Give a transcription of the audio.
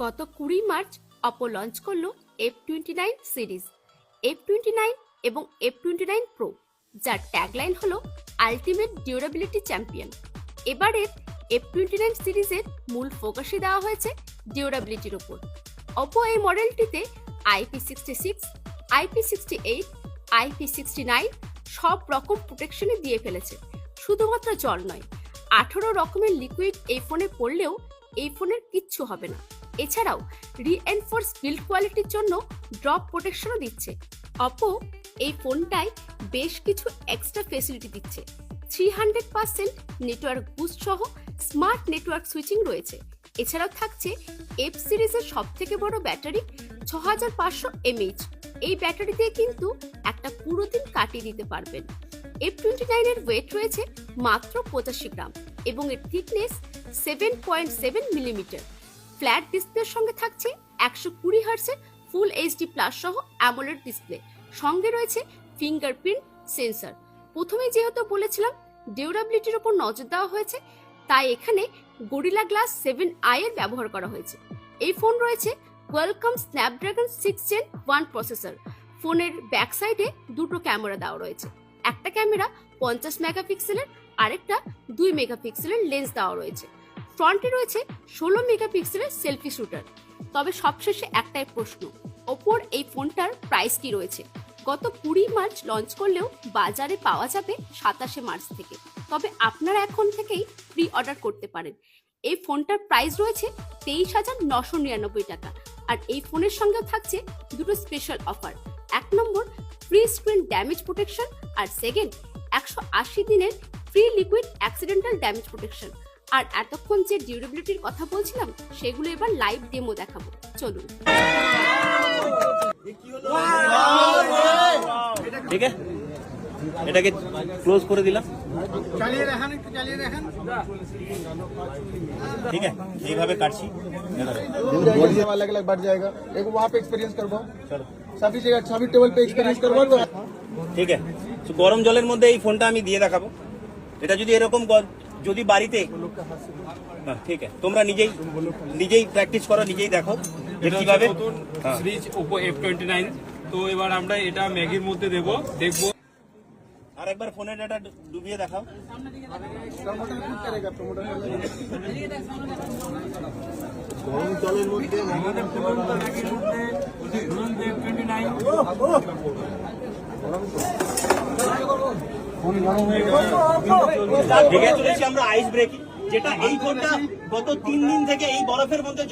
গত 20 March Oppo launch করলো F29 series, F29 এবং F29 প্রো, যার ট্যাগলাইন হলো আলটিমেট ডিউরেবিলিটি চ্যাম্পিয়ন। এবারের F29 সিরিজের মূল ফোকাসই দেওয়া হয়েছে ডিউরেবিলিটির উপর। অপো এই মডেলটিতে IP66, IP68, IP69 সব রকম প্রোটেকশনই দিয়ে ফেলেছে। শুধুমাত্র জল নয়, 18 রকমের লিকুইড এই ফোনে পড়লেও এই ফোনের কিচ্ছু হবে না। এছাড়াও রিএনফোর্স বিল্ড কোয়ালিটির জন্য ড্রপ প্রোটেকশনও দিচ্ছে। অপো এই ফোনটায় বেশ কিছু এক্সট্রা ফেসিলিটি দিচ্ছে। 300% নেটওয়ার্ক বুস্ট সহ স্মার্ট নেটওয়ার্ক সুইচিং রয়েছে। এছাড়াও থাকছে এফ সিরিজের সব থেকে বড় ব্যাটারি 6500 mAh। এই ব্যাটারি দিয়ে কিন্তু একটা পুরো দিন কাটিয়ে দিতে পারবেন। F29 এর ওয়েট রয়েছে মাত্র 85 গ্রাম এবং এর থিকনেস 7.7 মিলিমিটার। ফ্ল্যাট ডিসপ্লের সঙ্গে থাকছে 120 হার্টজের ফুল এইচডি প্লাস সহ অ্যামোলেড ডিসপ্লে। সঙ্গে রয়েছে ফিঙ্গারপ্রিন্ট সেন্সর। প্রথমেই যেহেতু বলেছিলাম ডিউরেবিলিটির উপর নজর দেওয়া হয়েছে, তাই এখানে গরিলা গ্লাস 7i এর ব্যবহার করা হয়েছে। এই ফোন রয়েছে কোয়ালকম স্ন্যাপড্রাগন 6 Gen 1 প্রসেসর। ফোনের ব্যাক সাইডে দুটো ক্যামেরা দেওয়া রয়েছে। একটা ক্যামেরা 50 মেগাপিক্সেলের, আরেকটা 2 মেগাপিক্সেলের লেন্স দেওয়া রয়েছে। ফ্রন্টে রয়েছে 16 মেগাপিক্সেলের সেলফি শুটার। তবে সবশেষে একটাই প্রশ্ন, ওপোর এই ফোনটার প্রাইস কি রয়েছে? গত 20 মার্চ লঞ্চ করলেও বাজারে পাওয়া যাবে 27 মার্চ থেকে। তবে আপনারা এখন থেকেই প্রি অর্ডার করতে পারেন। এই ফোনটার প্রাইস রয়েছে 23,999 টাকা। আর এই ফোনের সঙ্গেও থাকছে দুটো special offer. 1 number free screen damage protection, আর সেকেন্ড 180 দিনের free liquid accidental damage protection. আর এতক্ষণ যে ডিউরেবিলিটির কথা বলছিলাম সেগুলো এবার লাইভ ডেমো দেখাবো, চলুন। ঠিক আছে, এটাকে ক্লোজ করে দিলাম। ठीक है, এইভাবে কাটছি। बॉडी अलग अलग बढ़ जाएगा। एक वहाँ पे एक्सपीरियंस करवाओ, सभी जगह सभी टेबल पे एक्सपीरियंस करवाओ। तो ঠিক আছে, তো গরম জলের মধ্যে এই ফোনটা আমি দিয়ে দেখাবো। এটা যদি এরকম যদি বাড়িতে, ঠিক আছে, তোমরা নিজেই প্র্যাকটিস করো, নিজেই দেখো কিভাবে সিরিজ ওপো F29। তো এবার আমরা এটা ম্যাগির মধ্যে দেখবো। আর একবার ফোনের ডাটা ডুবিয়ে দেখাও। प्रमोटर खुद करेगा, प्रमोटर गरम जलेर मধ্যে দেখে চলেছি আমরা আইস ব্রেকিং, যেটা এই ফোনটা গত 3 দিন থেকে এই বরফের মধ্যে